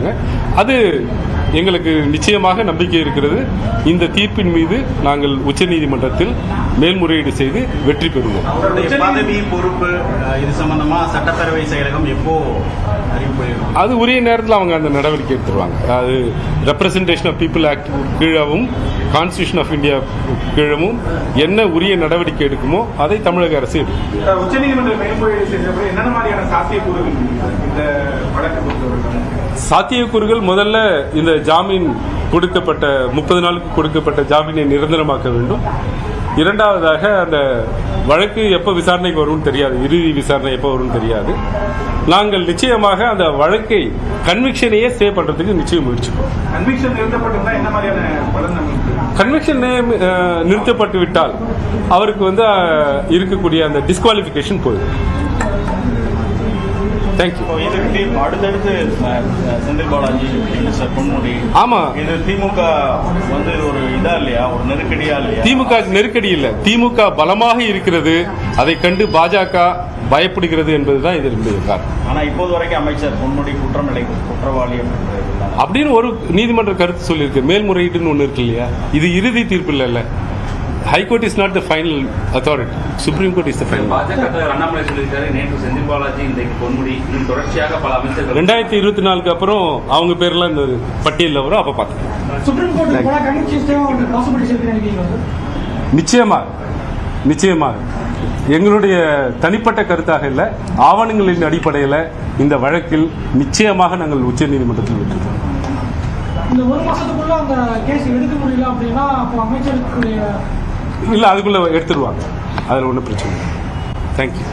சொல்லியிருக்காங்க. அது எங்களுக்கு நிச்சயமாக நம்பிக்கை இருக்கிறது. இந்த தீர்ப்பின் மீது நாங்கள் உச்சநீதிமன்றத்தில் மேல்முறையீடு செய்து வெற்றி பெறுவோம். பதவி பொறுப்பு இது சம்பந்தமா சட்டப்பேரவை செயலகம் எப்போ அறிவிப்பு? அது உரிய நேரத்தில் அவங்க அந்த நடவடிக்கை எடுத்துருவாங்க. அது ரெப்ரசன்டேஷன் ஆஃப் பீப்புள் ஆக்ட் கீழவும் கான்ஸ்டியூஷன் ஆஃப் இந்தியா கீழவும் என்ன உரிய நடவடிக்கை எடுக்குமோ அதை தமிழக அரசு எடுக்கும். உச்சநீதிமன்ற மேல்முறையீடு செய்தபோது என்னென்ன மாதிரியான சாத்தியக்கூறுகள் இந்த வழக்கு பொறுத்தவரை? சாத்தியக்கூறுகள் முதல்ல இந்த ஜாமீன் கொடுக்கப்பட்ட 30 நாளுக்கு கொடுக்கப்பட்ட ஜாமீனை நிரந்தரமாக்க வேண்டும். இரண்டாவதாக அந்த வழக்கு எப்போ விசாரணைக்கு வரும்னு தெரியாது, இறுதி விசாரணை எப்போ வரும்னு தெரியாது. நாங்கள் நிச்சயமாக அந்த வழக்கை கன்விக்ஷனையே ஸ்டே பண்றதுக்கு நிச்சயம் முயற்சிப்போம். கன்விக்ஷன் நிறுத்தப்பட்டிருந்தா என்ன மாதிரியான பலன் நமக்கு? கன்விக்ஷன் நிறுத்தப்பட்டு விட்டால் அவருக்கு இருக்கக்கூடிய அந்த டிஸ்குவாலிஃபிகேஷன் போயிடும். அடுத்தடுத்து செந்தில் பாலாஜி, பொன்முடி, ஆமா, இது திமுக ஒரு இதா இல்லையா, ஒரு நெருக்கடியா இல்லையா? திமுக நெருக்கடி இல்ல, திமுக பலமாக இருக்கிறது. அதை கண்டு பாஜக பயப்படுகிறது என்பதுதான் இதனுடைய காரணம். ஆனா இப்போது வரைக்கும் அமைச்சர் பொன்முடி குற்றவாளி அப்படின்னு ஒரு நீதிமன்ற கருத்து சொல்லியிருக்கு. மேல்முறையீடுன்னு ஒண்ணு இருக்கு இல்லையா, இது இறுதி தீர்ப்பு இல்ல. High court is not the final authority, supreme court is the final. பாஜக அண்ணாமலை சொல்லியிருக்காரு, நேற்று செந்தில் பாலாஜி, இன்றைக்கு பொன்முடி, இன்னும் தொடர்ச்சியாக பல அமைச்சர்கள் 2024 அப்புறம் அவங்க பேர்லாம் இந்த பட்டியலில் வரும், அப்ப பார்த்துக்கலாம். நிச்சயமாக எங்களுடைய தனிப்பட்ட கருத்தாக இல்லை, ஆவணங்களின் அடிப்படையில் இந்த வழக்கில் நிச்சயமாக நாங்கள் உச்ச நீதிமன்றத்தில் வெற்றிப்போம். இந்த ஒரு மாசத்துக்குள்ள அந்த கேஸ் எடுக்க முடியல அப்படின்னா அமைச்சருக்கு இல்ல, அதுக்குள்ள எடுத்துருவாங்க, அதுல ஒன்றும் பிரச்சனை இல்லை. தேங்க்யூ.